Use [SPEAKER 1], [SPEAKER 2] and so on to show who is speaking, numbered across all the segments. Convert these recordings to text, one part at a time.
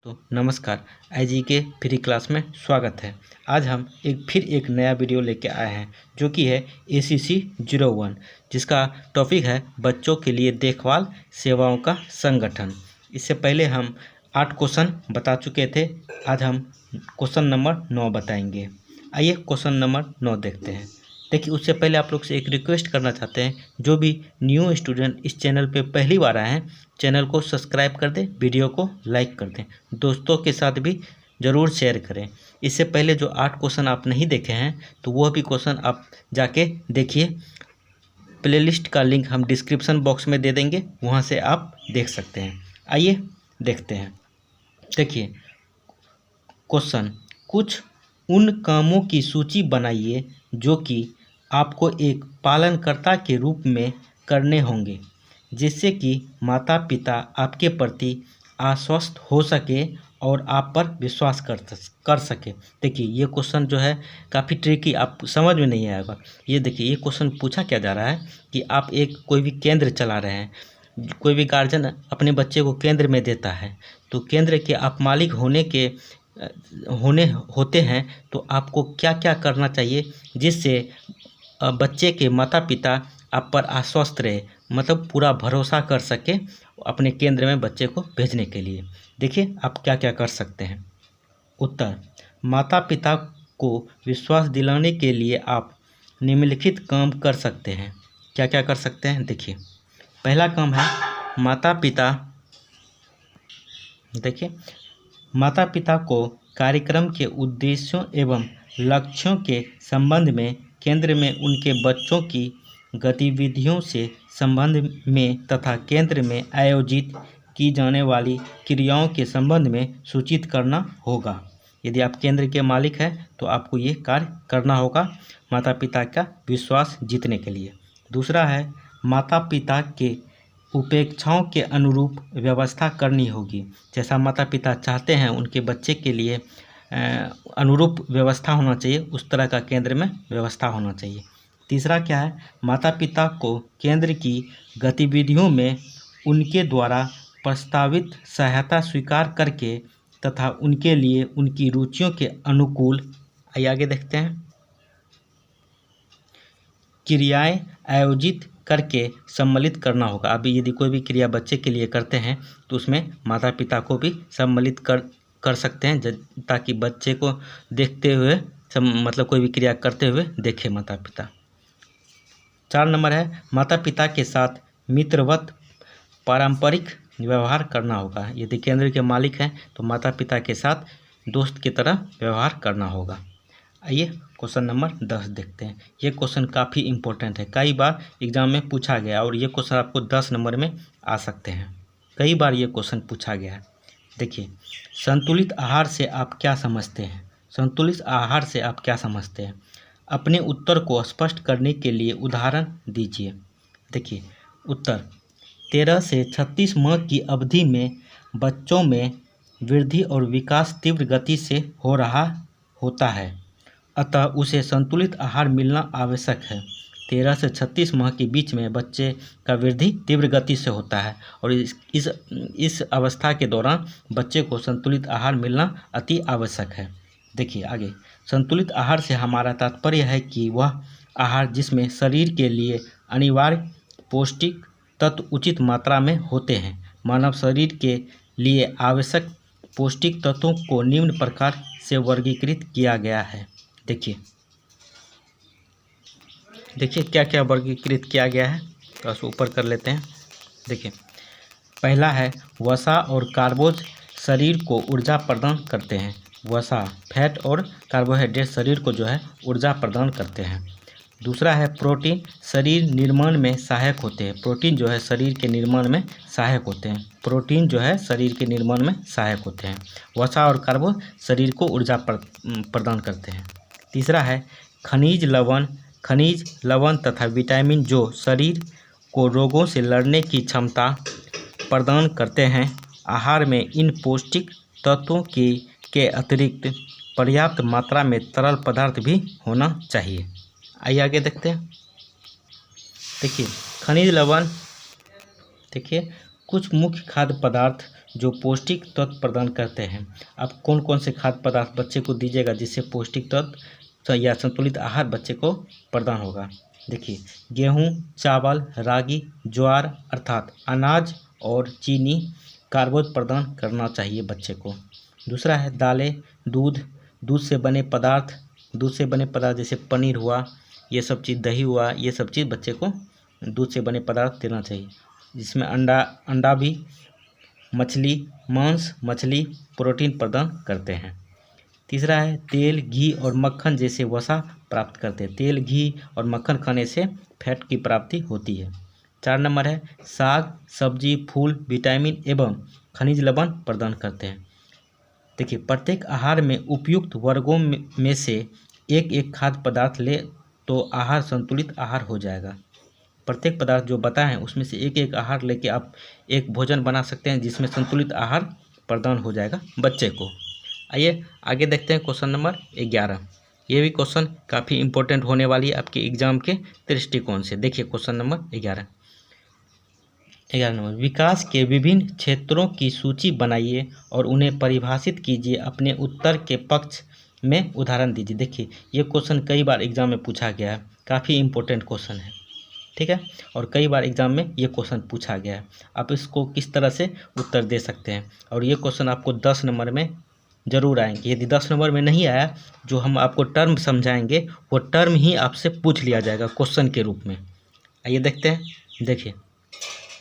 [SPEAKER 1] तो नमस्कार, आईजी के फ्री क्लास में स्वागत है। आज हम फिर एक नया वीडियो लेके आए हैं जो कि है ACC 01, जिसका टॉपिक है बच्चों के लिए देखभाल सेवाओं का संगठन। इससे पहले हम 8 क्वेश्चन बता चुके थे। आज हम क्वेश्चन नंबर 9 बताएंगे। आइए क्वेश्चन नंबर 9 देखते हैं। देखिए, उससे पहले आप लोग से एक रिक्वेस्ट करना चाहते हैं, जो भी न्यू स्टूडेंट इस चैनल पे पहली बार आए हैं, चैनल को सब्सक्राइब कर दें, वीडियो को लाइक कर दें, दोस्तों के साथ भी ज़रूर शेयर करें। इससे पहले जो 8 क्वेश्चन आप नहीं देखे हैं तो वह भी क्वेश्चन आप जाके देखिए। प्लेलिस्ट का लिंक हम डिस्क्रिप्शन बॉक्स में दे देंगे, वहाँ से आप देख सकते हैं। आइए देखते हैं। देखिए क्वेश्चन, कुछ उन कामों की सूची बनाइए जो कि आपको एक पालनकर्ता के रूप में करने होंगे, जिससे कि माता पिता आपके प्रति आश्वस्त हो सके और आप पर विश्वास कर सके। देखिए ये क्वेश्चन जो है काफ़ी ट्रिकी, आप समझ में नहीं आएगा। ये देखिए, ये क्वेश्चन पूछा क्या जा रहा है कि आप कोई भी केंद्र चला रहे हैं। कोई भी गार्जियन अपने बच्चे को केंद्र में देता है, तो केंद्र के आप मालिक होते हैं, तो आपको क्या क्या करना चाहिए जिससे बच्चे के माता पिता आप पर आश्वस्त रहे, मतलब पूरा भरोसा कर सके अपने केंद्र में बच्चे को भेजने के लिए। देखिए आप क्या क्या कर सकते हैं। उत्तर, माता पिता को विश्वास दिलाने के लिए आप निम्नलिखित काम कर सकते हैं। क्या क्या कर सकते हैं? देखिए, पहला काम है माता पिता को कार्यक्रम के उद्देश्यों एवं लक्ष्यों के संबंध में केंद्र में उनके बच्चों की गतिविधियों से संबंध में तथा केंद्र में आयोजित की जाने वाली क्रियाओं के संबंध में सूचित करना होगा। यदि आप केंद्र के मालिक हैं तो आपको ये कार्य करना होगा माता पिता का विश्वास जीतने के लिए। दूसरा है, माता पिता के उपेक्षाओं के अनुरूप व्यवस्था करनी होगी। जैसा माता पिता चाहते हैं उनके बच्चे के लिए अनुरूप व्यवस्था होना चाहिए, उस तरह का केंद्र में व्यवस्था होना चाहिए। तीसरा क्या है, माता पिता को केंद्र की गतिविधियों में उनके द्वारा प्रस्तावित सहायता स्वीकार करके तथा उनके लिए उनकी रुचियों के अनुकूल, आगे देखते हैं, क्रियाएं आयोजित करके सम्मिलित करना होगा। अभी यदि कोई भी क्रिया बच्चे के लिए करते हैं तो उसमें माता पिता को भी सम्मिलित कर सकते हैं, ताकि बच्चे को देखते हुए मतलब कोई भी क्रिया करते हुए देखे माता पिता। 4 नंबर है, माता पिता के साथ मित्रवत पारंपरिक व्यवहार करना होगा। यदि केंद्र के मालिक हैं तो माता पिता के साथ दोस्त की तरह व्यवहार करना होगा। आइए क्वेश्चन नंबर 10 देखते हैं। ये क्वेश्चन काफ़ी इम्पोर्टेंट है, कई बार एग्जाम में पूछा गया और ये क्वेश्चन आपको 10 नंबर में आ सकते हैं। कई बार ये क्वेश्चन पूछा गया है। देखिए, संतुलित आहार से आप क्या समझते हैं? संतुलित आहार से आप क्या समझते हैं? अपने उत्तर को स्पष्ट करने के लिए उदाहरण दीजिए। देखिए उत्तर, 13 से 36 माह की अवधि में बच्चों में वृद्धि और विकास तीव्र गति से हो रहा होता है, अतः उसे संतुलित आहार मिलना आवश्यक है। 13 से 36 माह के बीच में बच्चे का वृद्धि तीव्र गति से होता है और इस अवस्था के दौरान बच्चे को संतुलित आहार मिलना अति आवश्यक है। देखिए आगे, संतुलित आहार से हमारा तात्पर्य है कि वह आहार जिसमें शरीर के लिए अनिवार्य पौष्टिक तत्व उचित मात्रा में होते हैं। मानव शरीर के लिए आवश्यक पौष्टिक तत्वों को निम्न प्रकार से वर्गीकृत किया गया है। देखिए क्या क्या वर्गीकृत किया गया है, तो ऊपर कर लेते हैं। देखिए, पहला है, वसा और कार्बोज शरीर को ऊर्जा प्रदान करते हैं। वसा, फैट और कार्बोहाइड्रेट शरीर को जो है ऊर्जा प्रदान करते हैं। दूसरा है, प्रोटीन शरीर निर्माण में सहायक होते हैं। प्रोटीन जो है शरीर के निर्माण में सहायक होते हैं। वसा और कार्बो शरीर को ऊर्जा प्रदान करते हैं। तीसरा है, खनिज लवण तथा विटामिन जो शरीर को रोगों से लड़ने की क्षमता प्रदान करते हैं। आहार में इन पौष्टिक तत्वों के अतिरिक्त पर्याप्त मात्रा में तरल पदार्थ भी होना चाहिए। आइए आगे देखते हैं। देखिए, खनिज लवण, देखिए कुछ मुख्य खाद्य पदार्थ जो पौष्टिक तत्व प्रदान करते हैं। आप कौन कौन से खाद्य पदार्थ बच्चे को दीजिएगा जिससे पौष्टिक तत्व या संतुलित आहार बच्चे को प्रदान होगा। देखिए, गेहूँ, चावल, रागी, ज्वार अर्थात अनाज और चीनी कार्बोहाइड्रेट प्रदान करना चाहिए बच्चे को। दूसरा है दालें, दूध से बने पदार्थ जैसे पनीर हुआ, ये सब चीज़, दही हुआ, ये सब चीज़ बच्चे को दूध से बने पदार्थ देना चाहिए, जिसमें अंडा भी, मांस मछली प्रोटीन प्रदान करते हैं। तीसरा है तेल, घी और मक्खन जैसे वसा प्राप्त करते हैं। तेल, घी और मक्खन खाने से फैट की प्राप्ति होती है। 4 नंबर है साग, सब्जी, फूल विटामिन एवं खनिज लवण प्रदान करते हैं। देखिए, प्रत्येक आहार में उपयुक्त वर्गों में से एक खाद्य पदार्थ ले तो आहार संतुलित आहार हो जाएगा। प्रत्येक पदार्थ जो बताए हैं उसमें से एक आहार लेके आप एक भोजन बना सकते हैं जिसमें संतुलित आहार प्रदान हो जाएगा बच्चे को। आइए आगे देखते हैं क्वेश्चन नंबर 11। ये भी क्वेश्चन काफ़ी इंपॉर्टेंट होने वाली है आपके एग्जाम के दृष्टिकोण से। देखिए क्वेश्चन नंबर 11 नंबर, विकास के विभिन्न क्षेत्रों की सूची बनाइए और उन्हें परिभाषित कीजिए। अपने उत्तर के पक्ष में उदाहरण दीजिए। देखिए, ये क्वेश्चन कई बार एग्जाम में पूछा गया है, काफ़ी इंपॉर्टेंट क्वेश्चन है, ठीक है, और कई बार एग्जाम में ये क्वेश्चन पूछा गया है। आप इसको किस तरह से उत्तर दे सकते हैं, और ये क्वेश्चन आपको 10 नंबर में ज़रूर आएंगे। यदि 10 नंबर में नहीं आया, जो हम आपको टर्म समझाएंगे वो टर्म ही आपसे पूछ लिया जाएगा क्वेश्चन के रूप में। आइए देखते हैं। देखिए,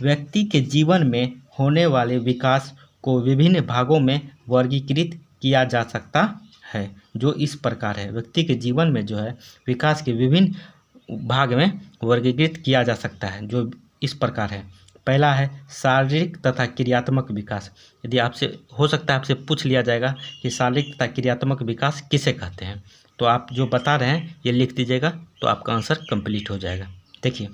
[SPEAKER 1] व्यक्ति के जीवन में होने वाले विकास को विभिन्न भागों में वर्गीकृत किया जा सकता है, जो इस प्रकार है। व्यक्ति के जीवन में जो है विकास के विभिन्न भाग में वर्गीकृत किया जा सकता है, जो इस प्रकार है। पहला है शारीरिक तथा क्रियात्मक विकास। यदि आपसे हो सकता है आपसे पूछ लिया जाएगा कि शारीरिक तथा क्रियात्मक विकास किसे कहते हैं, तो आप जो बता रहे हैं ये लिख दीजिएगा, तो आपका आंसर कंप्लीट हो जाएगा। देखिए,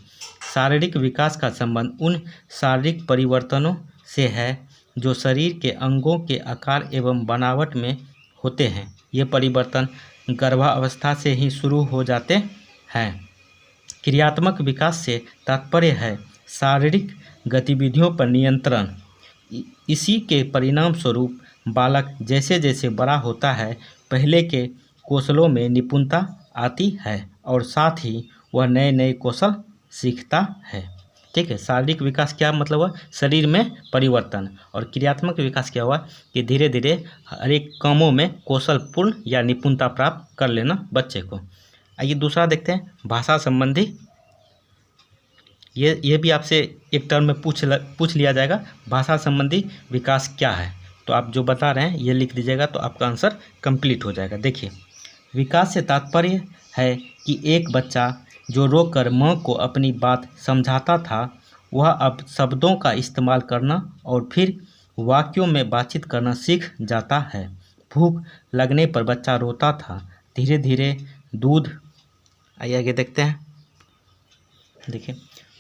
[SPEAKER 1] शारीरिक विकास का संबंध उन शारीरिक परिवर्तनों से है जो शरीर के अंगों के आकार एवं बनावट में होते हैं। ये परिवर्तन गर्भावस्था से ही शुरू हो जाते हैं। क्रियात्मक विकास से तात्पर्य है शारीरिक गतिविधियों पर नियंत्रण। इसी के परिणाम स्वरूप बालक जैसे जैसे बड़ा होता है, पहले के कौशलों में निपुणता आती है और साथ ही वह नए नए कौशल सीखता है। ठीक है, शारीरिक विकास क्या मतलब हुआ? शरीर में परिवर्तन। और क्रियात्मक विकास क्या हुआ कि धीरे धीरे हर एक कामों में कौशलपूर्ण या निपुणता प्राप्त कर लेना बच्चे को। आइए दूसरा देखते हैं, भाषा संबंधी। ये भी आपसे एक टर्म में पूछ लिया जाएगा, भाषा संबंधी विकास क्या है। तो आप जो बता रहे हैं ये लिख दीजिएगा, तो आपका आंसर कंप्लीट हो जाएगा। देखिए, विकास से तात्पर्य है कि एक बच्चा जो रोकर माँ को अपनी बात समझाता था, वह अब शब्दों का इस्तेमाल करना और फिर वाक्यों में बातचीत करना सीख जाता है। भूख लगने पर बच्चा रोता था, धीरे धीरे दूध, आगे देखते हैं। देखिए,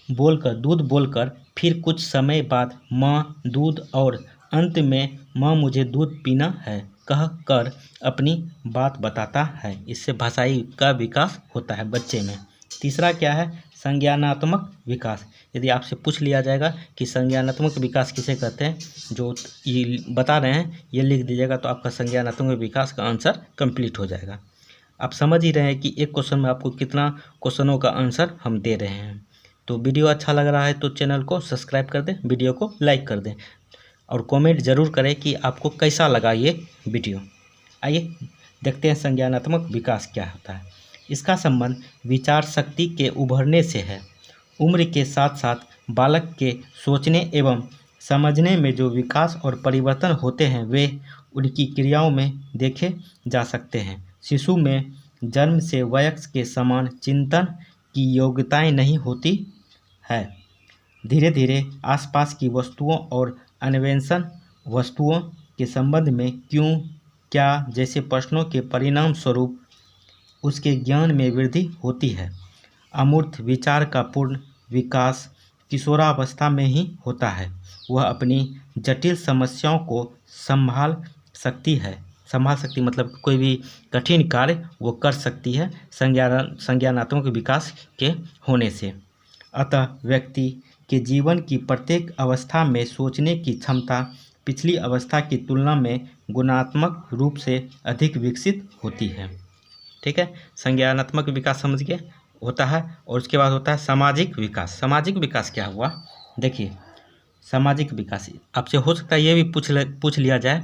[SPEAKER 1] दूध बोलकर फिर कुछ समय बाद माँ दूध और अंत में माँ मुझे दूध पीना है कह कर अपनी बात बताता है। इससे भाषाई का विकास होता है बच्चे में। तीसरा क्या है? संज्ञानात्मक विकास। यदि आपसे पूछ लिया जाएगा कि संज्ञानात्मक विकास किसे कहते हैं, जो ये बता रहे हैं ये लिख दीजिएगा, तो आपका संज्ञानात्मक विकास का आंसर कंप्लीट हो जाएगा। आप समझ ही रहे हैं कि एक क्वेश्चन में आपको कितना क्वेश्चनों का आंसर हम दे रहे हैं। तो वीडियो अच्छा लग रहा है तो चैनल को सब्सक्राइब कर दें, वीडियो को लाइक कर दें और कमेंट ज़रूर करें कि आपको कैसा लगा ये वीडियो। आइए देखते हैं संज्ञानात्मक विकास क्या होता है। इसका संबंध विचार शक्ति के उभरने से है। उम्र के साथ साथ बालक के सोचने एवं समझने में जो विकास और परिवर्तन होते हैं वे उनकी क्रियाओं में देखे जा सकते हैं। शिशु में जन्म से वयस्क के समान चिंतन की योग्यताएं नहीं होती है। धीरे धीरे आसपास की वस्तुओं और अन्वेषण वस्तुओं के संबंध में क्यों, क्या जैसे प्रश्नों के परिणाम स्वरूप उसके ज्ञान में वृद्धि होती है। अमूर्त विचार का पूर्ण विकास किशोरावस्था में ही होता है। वह अपनी जटिल समस्याओं को संभाल सकती मतलब कोई भी कठिन कार्य वो कर सकती है संज्ञानात्मक विकास के होने से। अतः व्यक्ति के जीवन की प्रत्येक अवस्था में सोचने की क्षमता पिछली अवस्था की तुलना में गुणात्मक रूप से अधिक विकसित होती है। ठीक है, संज्ञानात्मक विकास समझ गए होता है। और उसके बाद होता है सामाजिक विकास। सामाजिक विकास क्या हुआ, देखिए सामाजिक विकास आपसे हो सकता है ये भी पूछ लिया जाए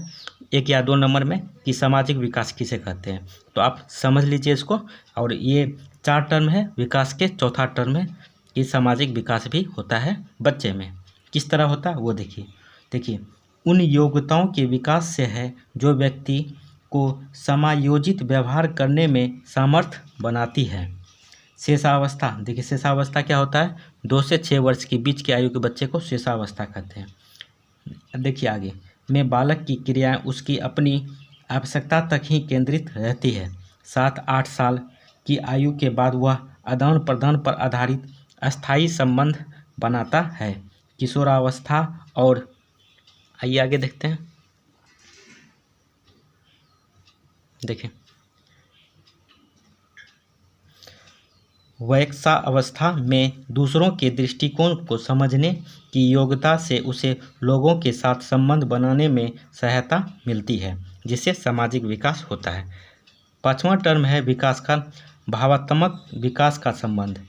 [SPEAKER 1] 1 या 2 नंबर में कि सामाजिक विकास किसे कहते हैं, तो आप समझ लीजिए इसको। और ये 4 टर्म है विकास के, चौथा टर्म है कि सामाजिक विकास भी होता है बच्चे में। किस तरह होता है वो देखिए उन योग्यताओं के विकास से है जो व्यक्ति को समायोजित व्यवहार करने में समर्थ बनाती है। शेषावस्था, देखिए शेषावस्था क्या होता है, 2 से 6 वर्ष के बीच की आयु के बच्चे को शेषावस्था कहते हैं। देखिए आगे में बालक की क्रियाएं उसकी अपनी आवश्यकता तक ही केंद्रित रहती है। 7-8 साल की आयु के बाद वह आदान प्रदान पर आधारित अस्थायी संबंध बनाता है। किशोरावस्था और आइए आगे देखते हैं। देखिए वयस्कावस्था में दूसरों के दृष्टिकोण को समझने की योग्यता से उसे लोगों के साथ संबंध बनाने में सहायता मिलती है, जिससे सामाजिक विकास होता है। 5वां टर्म है विकास का भावात्मक विकास का संबंध।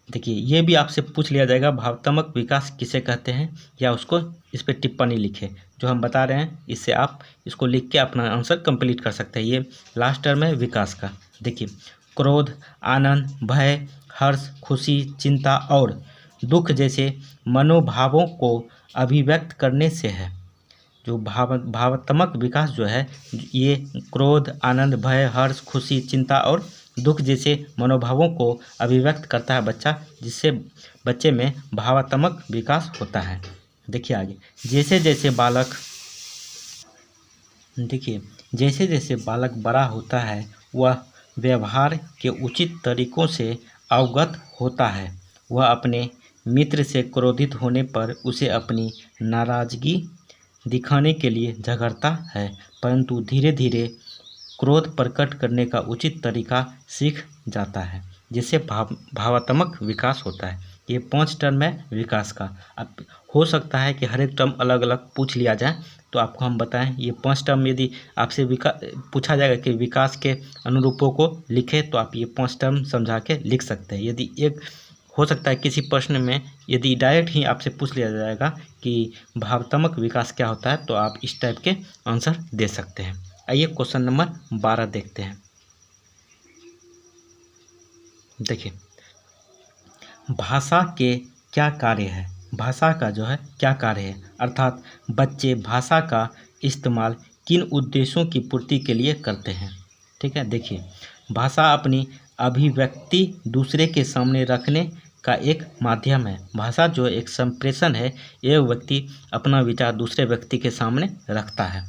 [SPEAKER 1] देखिए ये भी आपसे पूछ लिया जाएगा, भावात्मक विकास किसे कहते हैं, या उसको इस पर टिप्पणी लिखे जो हम बता रहे हैं। इससे आप इसको लिख के अपना आंसर कंप्लीट कर सकते हैं। ये लास्ट टर्म है विकास का। देखिए क्रोध, आनंद, भय, हर्ष, खुशी, चिंता और दुख जैसे मनोभावों को अभिव्यक्त करने से है। जो भावात्मक विकास जो है ये क्रोध, आनंद, भय, हर्ष, खुशी, चिंता और दुख जैसे मनोभावों को अभिव्यक्त करता है बच्चा, जिससे बच्चे में भावात्मक विकास होता है। देखिए आगे जैसे जैसे बालक बड़ा होता है वह व्यवहार के उचित तरीकों से अवगत होता है। वह अपने मित्र से क्रोधित होने पर उसे अपनी नाराज़गी दिखाने के लिए झगड़ता है, परंतु धीरे धीरे क्रोध प्रकट करने का उचित तरीका सीख जाता है, जिससे भावात्मक विकास होता है। ये 5 टर्म है विकास का। अब हो सकता है कि हर एक टर्म अलग अलग पूछ लिया जाए, तो आपको हम बताएं ये 5 टर्म यदि आपसे पूछा जाएगा कि विकास के अनुरूपों को लिखें, तो आप ये 5 टर्म समझा के लिख सकते हैं। यदि एक हो सकता है किसी प्रश्न में यदि डायरेक्ट ही आपसे पूछ लिया जाएगा कि भावात्मक विकास क्या होता है, तो आप इस टाइप के आंसर दे सकते हैं। आइए क्वेश्चन नंबर 12 देखते हैं। देखिए भाषा के क्या कार्य है, भाषा का जो है क्या कार्य है, अर्थात बच्चे भाषा का इस्तेमाल किन उद्देश्यों की पूर्ति के लिए करते हैं। ठीक है, देखिए भाषा अपनी अभिव्यक्ति दूसरे के सामने रखने का एक माध्यम है। भाषा जो एक संप्रेषण है, यह व्यक्ति अपना विचार दूसरे व्यक्ति के सामने रखता है।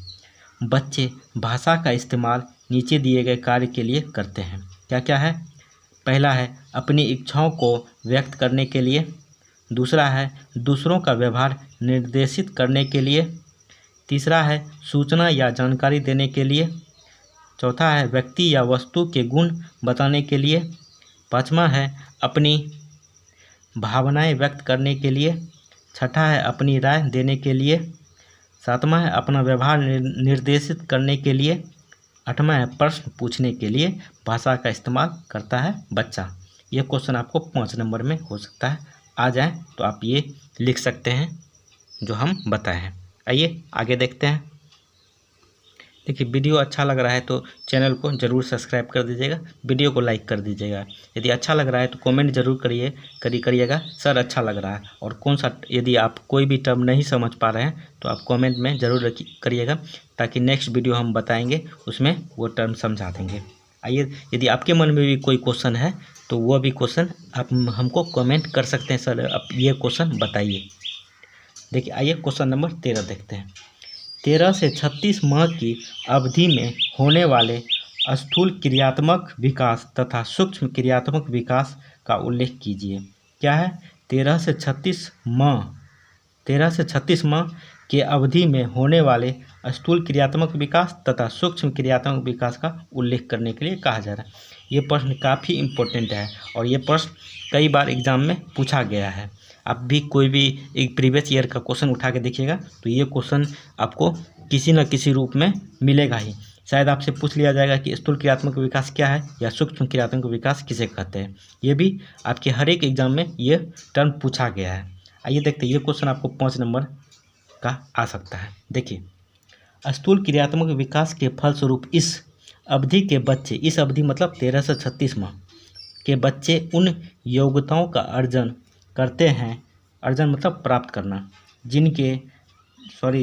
[SPEAKER 1] बच्चे भाषा का इस्तेमाल नीचे दिए गए कार्य के लिए करते हैं। क्या क्या है, पहला है अपनी इच्छाओं को व्यक्त करने के लिए, दूसरा है दूसरों का व्यवहार निर्देशित करने के लिए, तीसरा है सूचना या जानकारी देने के लिए, चौथा है व्यक्ति या वस्तु के गुण बताने के लिए, पाँचवा है अपनी भावनाएं व्यक्त करने के लिए, छठा है अपनी राय देने के लिए, सातवां है अपना व्यवहार निर्देशित करने के लिए, आठवां है प्रश्न पूछने के लिए भाषा का इस्तेमाल करता है बच्चा। ये क्वेश्चन आपको 5 नंबर में हो सकता है आ जाए, तो आप ये लिख सकते हैं जो हम बताए हैं। आइए आगे देखते हैं। देखिए वीडियो अच्छा लग रहा है तो चैनल को ज़रूर सब्सक्राइब कर दीजिएगा, वीडियो को लाइक कर दीजिएगा। यदि अच्छा लग रहा है तो कमेंट जरूर करिएगा सर अच्छा लग रहा है। और कौन सा यदि आप कोई भी टर्म नहीं समझ पा रहे हैं तो आप कमेंट में ज़रूर करिएगा, ताकि नेक्स्ट वीडियो हम बताएंगे उसमें वो टर्म समझा देंगे। आइए यदि आपके मन में भी कोई क्वेश्चन है तो वो भी क्वेश्चन आप हमको कमेंट कर सकते हैं, सर आप ये क्वेश्चन बताइए। देखिए आइए क्वेश्चन नंबर 13 देखते हैं। 13 से 36 माह की अवधि में होने वाले स्थूल क्रियात्मक विकास तथा सूक्ष्म क्रियात्मक विकास का उल्लेख कीजिए। क्या है, 13 से 36 माह के अवधि में होने वाले स्थूल क्रियात्मक विकास तथा सूक्ष्म क्रियात्मक विकास का उल्लेख करने के लिए कहा जा रहा है। ये प्रश्न काफ़ी इम्पोर्टेंट है और ये प्रश्न कई बार एग्जाम में पूछा गया है। आप भी कोई भी एक प्रीवियस ईयर का क्वेश्चन उठा के देखिएगा तो ये क्वेश्चन आपको किसी न किसी रूप में मिलेगा ही। शायद आपसे पूछ लिया जाएगा कि स्थूल क्रियात्मक विकास क्या है या सूक्ष्म क्रियात्मक विकास किसे कहते हैं। ये भी आपके हर एक एग्जाम में ये टर्म पूछा गया है। आइए देखते हैं, ये क्वेश्चन आपको 5 नंबर का आ सकता है। देखिए, स्थूल क्रियात्मक विकास के फलस्वरूप इस अवधि के बच्चे, इस अवधि मतलब 13 से 36 माह के बच्चे उन योग्यताओं का अर्जन करते हैं, अर्जन मतलब प्राप्त करना,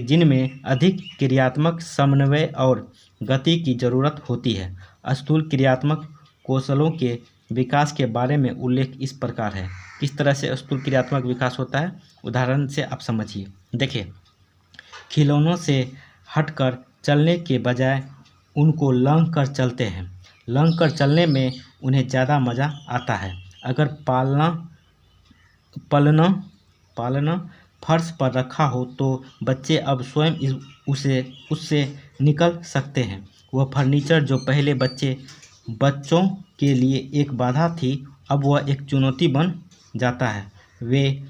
[SPEAKER 1] जिनमें अधिक क्रियात्मक समन्वय और गति की जरूरत होती है। स्थूल क्रियात्मक कौशलों के विकास के बारे में उल्लेख इस प्रकार है। किस तरह से स्थूल क्रियात्मक विकास होता है, उदाहरण से आप समझिए। देखिए, खिलौनों से हटकर चलने के बजाय उनको लांघ कर चलते हैं। लांघ कर चलने में उन्हें ज़्यादा मज़ा आता है। अगर पालना फर्श पर रखा हो तो बच्चे अब स्वयं उससे निकल सकते हैं। वह फर्नीचर जो पहले बच्चों के लिए एक बाधा थी, अब वह एक चुनौती बन जाता है। वे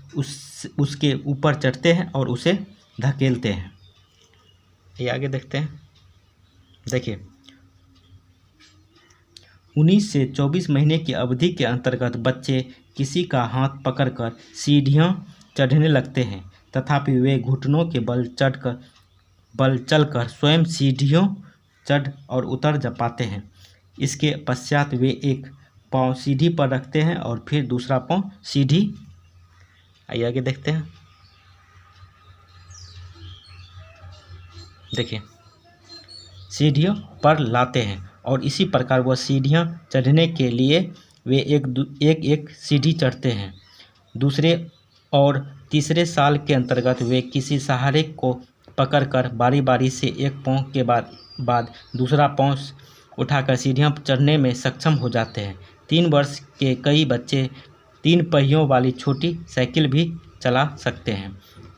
[SPEAKER 1] उसके ऊपर चढ़ते हैं और उसे धकेलते हैं। ये आगे देखते हैं। देखिए, 19 से 24 महीने की अवधि के अंतर्गत बच्चे किसी का हाथ पकड़कर सीढ़ियां चढ़ने लगते हैं, तथापि वे घुटनों के बल चलकर स्वयं सीढ़ियों चढ़ और उतर जा पाते हैं। इसके पश्चात वे एक पाँव सीढ़ी पर रखते हैं और फिर दूसरा पाँव सीढ़ी, आइए आगे देखते हैं। देखिए, सीढ़ियों पर लाते हैं और इसी प्रकार वह सीढ़ियां चढ़ने के लिए वे एक सीढ़ी चढ़ते हैं। दूसरे और तीसरे साल के अंतर्गत वे किसी सहारे को पकड़कर बारी बारी से एक पाँव के बाद दूसरा पाँव उठाकर सीढ़ियां चढ़ने में सक्षम हो जाते हैं। 3 वर्ष के कई बच्चे 3 पहियों वाली छोटी साइकिल भी चला सकते हैं।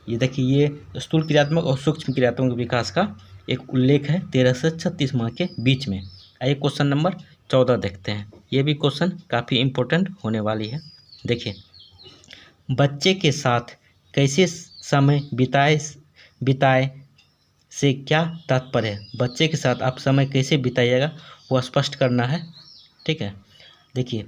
[SPEAKER 1] ये देखिए, ये स्थूल क्रियात्मक और सूक्ष्म क्रियात्मक विकास का एक उल्लेख है 13 से 36 माह के बीच में। आइए क्वेश्चन नंबर 14 देखते हैं। ये भी क्वेश्चन काफ़ी इम्पोर्टेंट होने वाली है। देखिए, बच्चे के साथ कैसे समय बिताए से क्या तात्पर्य है। बच्चे के साथ आप समय कैसे बिताइएगा वो स्पष्ट करना है, ठीक है। देखिए,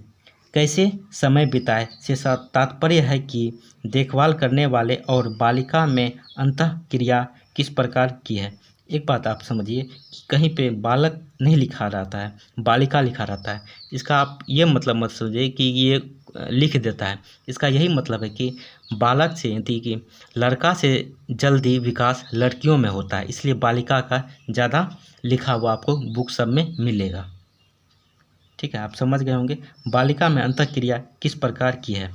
[SPEAKER 1] कैसे समय बिताए से तात्पर्य है कि देखभाल करने वाले और बालिका में अंतःक्रिया किस प्रकार की है। एक बात आप समझिए कि कहीं पे बालक नहीं लिखा रहता है, बालिका लिखा रहता है। इसका आप ये मतलब मत समझिए कि ये लिख देता है। इसका यही मतलब है कि बालक से यानी कि लड़का से जल्दी विकास लड़कियों में होता है, इसलिए बालिका का ज़्यादा लिखा हुआ आपको बुक सब में मिलेगा, ठीक है। आप समझ गए होंगे बालिका में अंतःक्रिया किस प्रकार की है।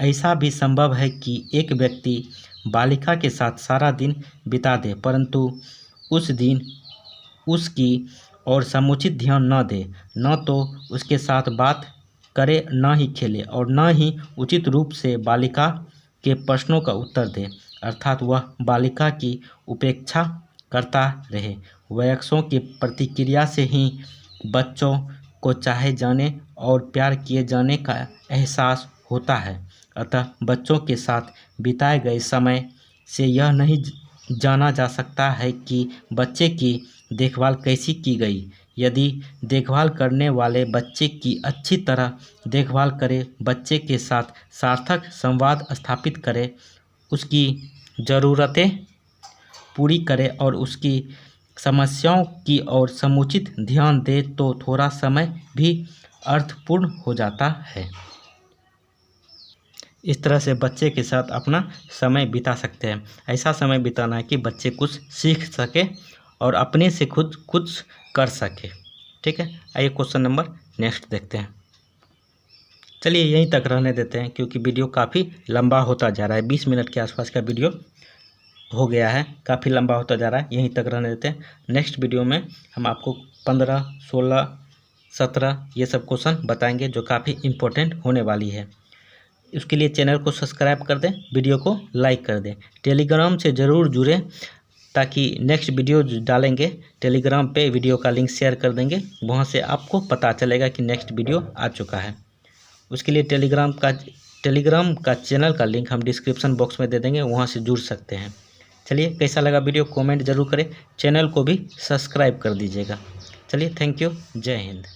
[SPEAKER 1] ऐसा भी संभव है कि एक व्यक्ति बालिका के साथ सारा दिन बिता दे, परंतु उस दिन उसकी और समुचित ध्यान न दे, न तो उसके साथ बात करे, न ही खेले और न ही उचित रूप से बालिका के प्रश्नों का उत्तर दे, अर्थात वह बालिका की उपेक्षा करता रहे। वयस्कों की प्रतिक्रिया से ही बच्चों को चाहे जाने और प्यार किए जाने का एहसास होता है। अतः बच्चों के साथ बिताए गए समय से यह नहीं जाना जा सकता है कि बच्चे की देखभाल कैसी की गई। यदि देखभाल करने वाले बच्चे की अच्छी तरह देखभाल करे, बच्चे के साथ सार्थक संवाद स्थापित करे, उसकी ज़रूरतें पूरी करे और उसकी समस्याओं की ओर समुचित ध्यान दे, तो थोड़ा समय भी अर्थपूर्ण हो जाता है। इस तरह से बच्चे के साथ अपना समय बिता सकते हैं। ऐसा समय बिताना है कि बच्चे कुछ सीख सके और अपने से खुद कुछ कर सके, ठीक है। आइए क्वेश्चन नंबर नेक्स्ट देखते हैं। चलिए यहीं तक रहने देते हैं क्योंकि वीडियो काफ़ी लंबा होता जा रहा है। 20 मिनट के आसपास का वीडियो हो गया है, काफ़ी लंबा होता जा रहा है। यहीं तक रहने देते हैं। नेक्स्ट वीडियो में हम आपको 15, 16, 17 ये सब क्वेश्चन बताएंगे जो काफ़ी इम्पोर्टेंट होने वाली है। उसके लिए चैनल को सब्सक्राइब कर दें, वीडियो को लाइक कर दें, टेलीग्राम से ज़रूर जुड़ें ताकि नेक्स्ट वीडियो डालेंगे टेलीग्राम पे वीडियो का लिंक शेयर कर देंगे, वहाँ से आपको पता चलेगा कि नेक्स्ट वीडियो आ चुका है। उसके लिए टेलीग्राम का चैनल का लिंक हम डिस्क्रिप्शन बॉक्स में दे देंगे, वहाँ से जुड़ सकते हैं। चलिए, कैसा लगा वीडियो कमेंट जरूर करें, चैनल को भी सब्सक्राइब कर दीजिएगा। चलिए, थैंक यू, जय हिंद।